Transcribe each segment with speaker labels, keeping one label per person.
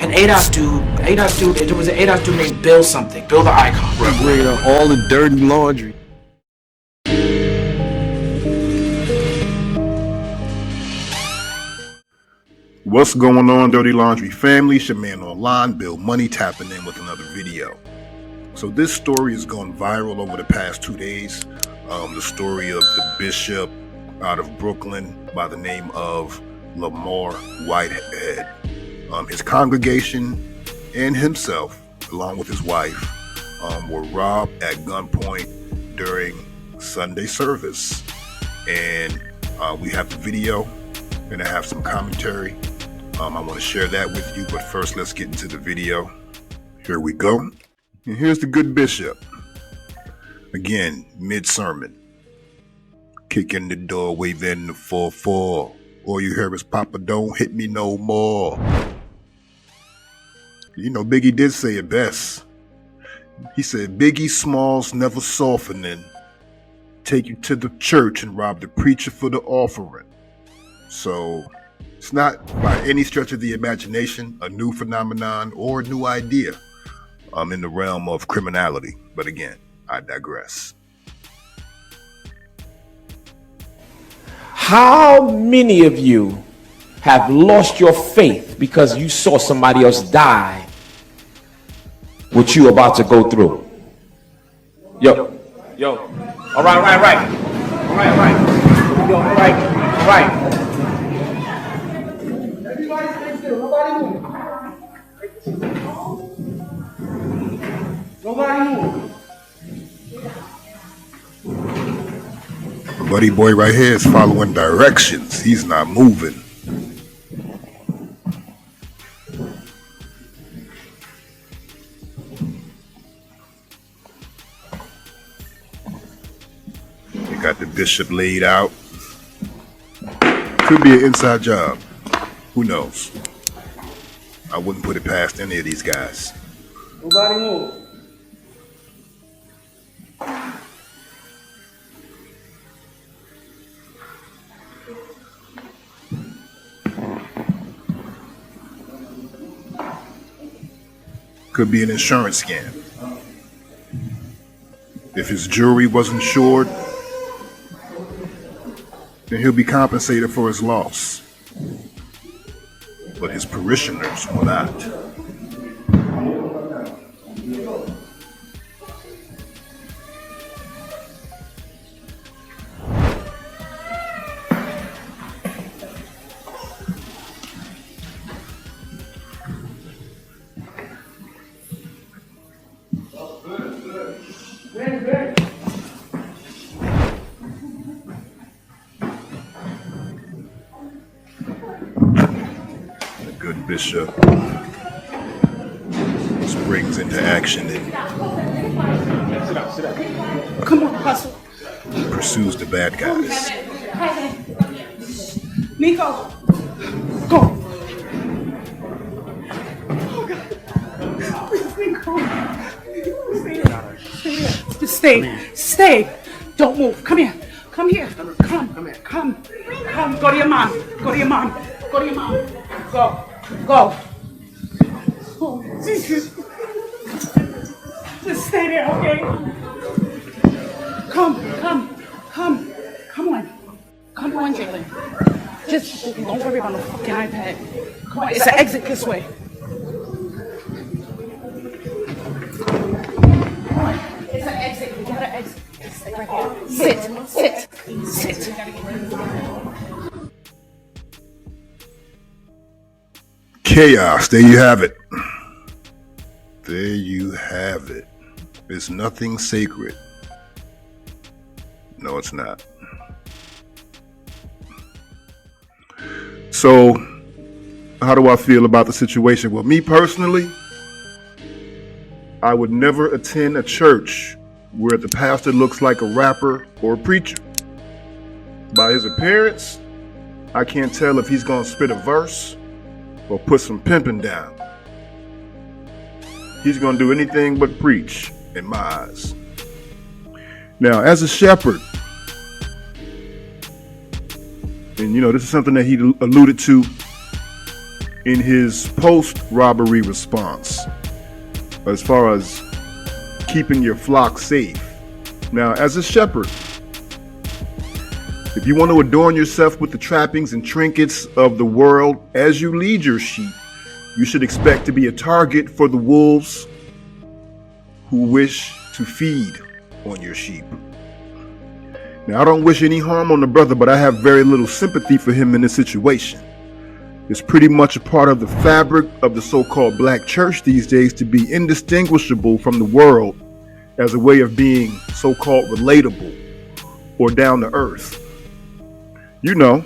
Speaker 1: an ADOS dude. There was an ADOS dude named Bill something. Bill the Icon.
Speaker 2: Bring up all the dirty laundry.
Speaker 3: What's going on, Dirty Laundry family? It's your man online, Bill Money, tapping in with another video. So this story has gone viral over the past 2 days. The story of the bishop out of Brooklyn by the name of Lamor Whitehead. His congregation and himself, along with his wife, were robbed at gunpoint during Sunday service. And we have the video, and I have some commentary. I want to share that with you, but first let's get into the video. Here we go. And here's the good bishop. Again, mid-sermon. Kick in the door, wave in the 4-4. All you hear is, Papa, don't hit me no more. You know, Biggie did say it best. He said, Biggie Smalls never softening. Take you to the church and rob the preacher for the offering. So, it's not by any stretch of the imagination a new phenomenon or a new idea in the realm of criminality. But again, I digress.
Speaker 4: How many of you have lost your faith because you saw somebody else die what you about to go through? Yo. All right. Yo, all right.
Speaker 5: Everybody stay still. Nobody move. Nobody move.
Speaker 3: Buddy boy right here is following directions. He's not moving. They got the bishop laid out. Could be an inside job. Who knows? I wouldn't put it past any of these guys.
Speaker 5: Nobody move.
Speaker 3: Could be an insurance scam. If his jewelry was insured, then he'll be compensated for his loss. But his parishioners will not. Good bishop springs into action and
Speaker 5: Come on, hustle.
Speaker 3: pursues the bad guys.
Speaker 5: Nico, go. Oh, God. Please, Nico. Stay there. Just stay. Don't move. Come here. Come. Go to your mom. Go. Oh, Jesus. Just stay there, okay? Come on, Jalen. Just don't worry about no fucking iPad. Come on, it's an exit this way. Come on, it's an exit. We gotta exit. Stay right here. Sit.
Speaker 3: Chaos. There you have it. There's nothing sacred. No, it's not. So, how do I feel about the situation? Well, me personally, I would never attend a church where the pastor looks like a rapper or a preacher. By his appearance, I can't tell if he's gonna spit a verse or put some pimping down. He's gonna do anything but preach, in my eyes. Now, as a shepherd, and you know, this is something that he alluded to in his post-robbery response as far as keeping your flock safe. Now, as a shepherd, if you want to adorn yourself with the trappings and trinkets of the world as you lead your sheep, you should expect to be a target for the wolves who wish to feed on your sheep. Now, I don't wish any harm on the brother, but I have very little sympathy for him in this situation. It's pretty much a part of the fabric of the so-called black church these days to be indistinguishable from the world as a way of being so-called relatable or down to earth. You know,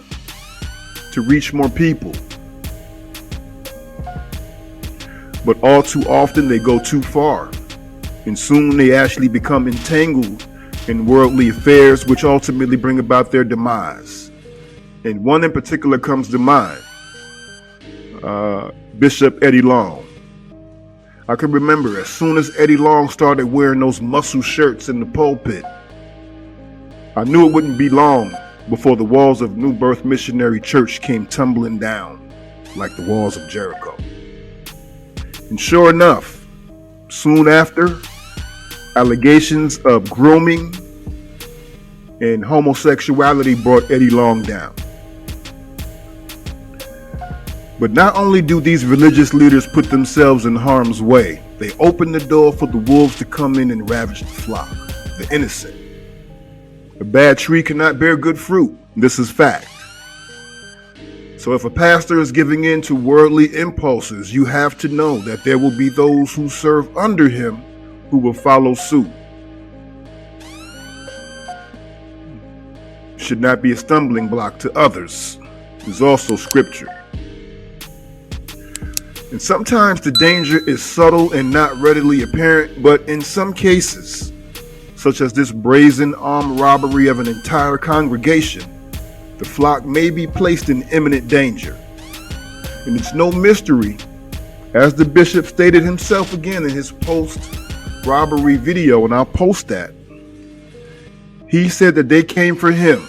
Speaker 3: to reach more people. But all too often they go too far, and soon they actually become entangled in worldly affairs, which ultimately bring about their demise. And one in particular comes to mind. Bishop Eddie Long. I can remember as soon as Eddie Long started wearing those muscle shirts in the pulpit, I knew it wouldn't be long before the walls of New Birth Missionary Church came tumbling down like the walls of Jericho. And sure enough, soon after, allegations of grooming and homosexuality brought Eddie Long down. But not only do these religious leaders put themselves in harm's way, they open the door for the wolves to come in and ravage the flock, the innocent. A bad tree cannot bear good fruit. This is fact. So if a pastor is giving in to worldly impulses, you have to know that there will be those who serve under him who will follow suit. Should not be a stumbling block to others. There's also scripture. And sometimes the danger is subtle and not readily apparent, but in some cases, such as this brazen armed robbery of an entire congregation, the flock may be placed in imminent danger. And it's no mystery, as the bishop stated himself again in his post-robbery video, and I'll post that. He said that they came for him.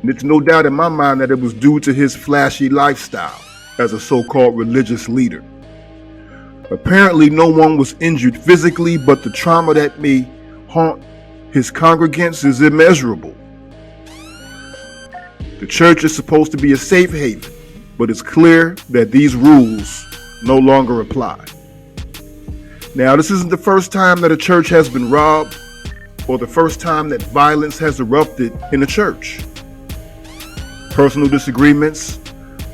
Speaker 3: And it's no doubt in my mind that it was due to his flashy lifestyle as a so-called religious leader. Apparently no one was injured physically, but the trauma that may haunt his congregants is immeasurable. The church is supposed to be a safe haven, but it's clear that these rules no longer apply. Now, this isn't the first time that a church has been robbed or the first time that violence has erupted in a church. Personal disagreements,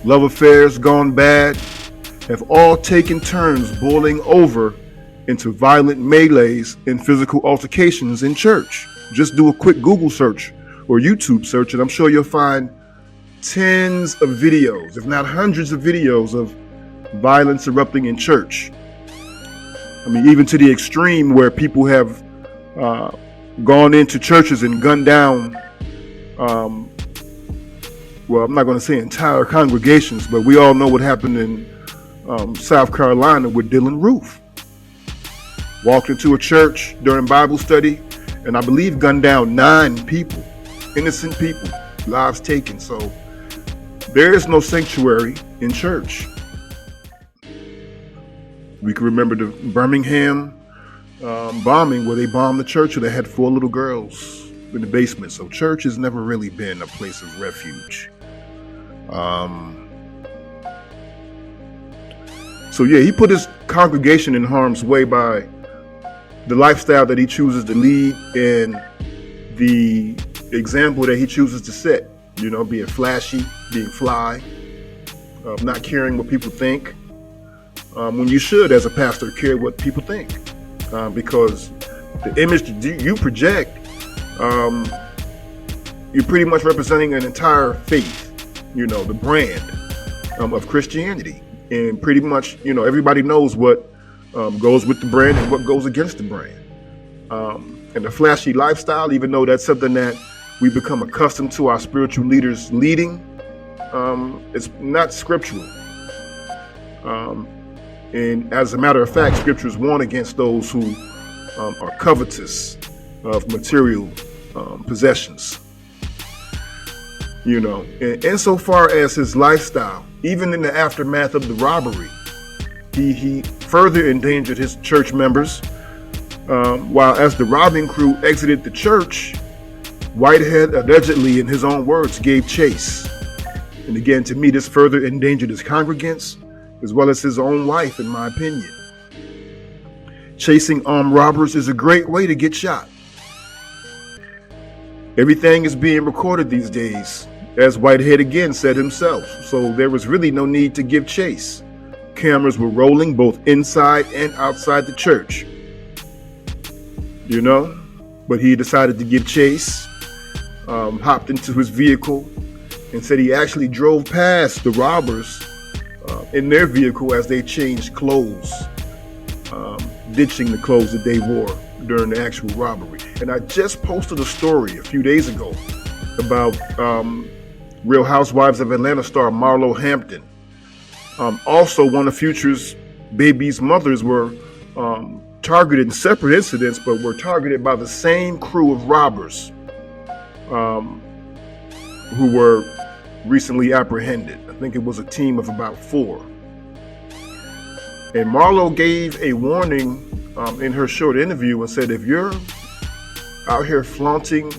Speaker 3: love affairs gone bad, have all taken turns boiling over into violent melees and physical altercations in church. Just do a quick Google search or YouTube search, and I'm sure you'll find tens of videos, if not hundreds of videos of violence erupting in church. I mean, even to the extreme where people have gone into churches and gunned down, well, I'm not going to say entire congregations, but we all know what happened in South Carolina with Dylan Roof. Walked into a church during Bible study, and I believe gunned down 9 people, innocent people, lives taken. So there is no sanctuary in church. We can remember the Birmingham bombing where they bombed the church where they had 4 little girls in the basement. So church has never really been a place of refuge. So yeah, he put his congregation in harm's way by the lifestyle that he chooses to lead and the example that he chooses to set. You know, being flashy, being fly, not caring what people think. When you should, as a pastor, care what people think. Because the image that you project, you're pretty much representing an entire faith, you know, the brand of Christianity. And pretty much, you know, everybody knows what goes with the brand and what goes against the brand. And the flashy lifestyle, even though that's something that we become accustomed to our spiritual leaders leading, it's not scriptural. And as a matter of fact, scriptures warn against those who are covetous of material possessions. You know, and insofar as his lifestyle, even in the aftermath of the robbery, he further endangered his church members. While as the robbing crew exited the church, Whitehead allegedly, in his own words, gave chase. And again, to me, this further endangered his congregants as well as his own life, in my opinion. Chasing armed robbers is a great way to get shot. Everything is being recorded these days, as Whitehead again said himself, so there was really no need to give chase. Cameras were rolling both inside and outside the church. You know, but he decided to give chase, hopped into his vehicle, and said he actually drove past the robbers in their vehicle as they changed clothes, ditching the clothes that they wore during the actual robbery. And I just posted a story a few days ago about Real Housewives of Atlanta star Marlo Hampton. Also, one of Future's baby's mothers were targeted in separate incidents, but were targeted by the same crew of robbers who were recently apprehended. I think it was a team of about 4. And Marlo gave a warning in her short interview and said, if you're out here flaunting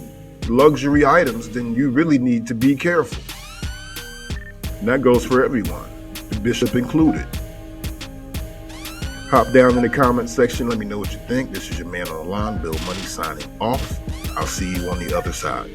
Speaker 3: luxury items, then you really need to be careful. And that goes for everyone, the bishop included. Hop down in the comment section. Let me know what you think. This is your man on the line, Bill Money, signing off. I'll see you on the other side.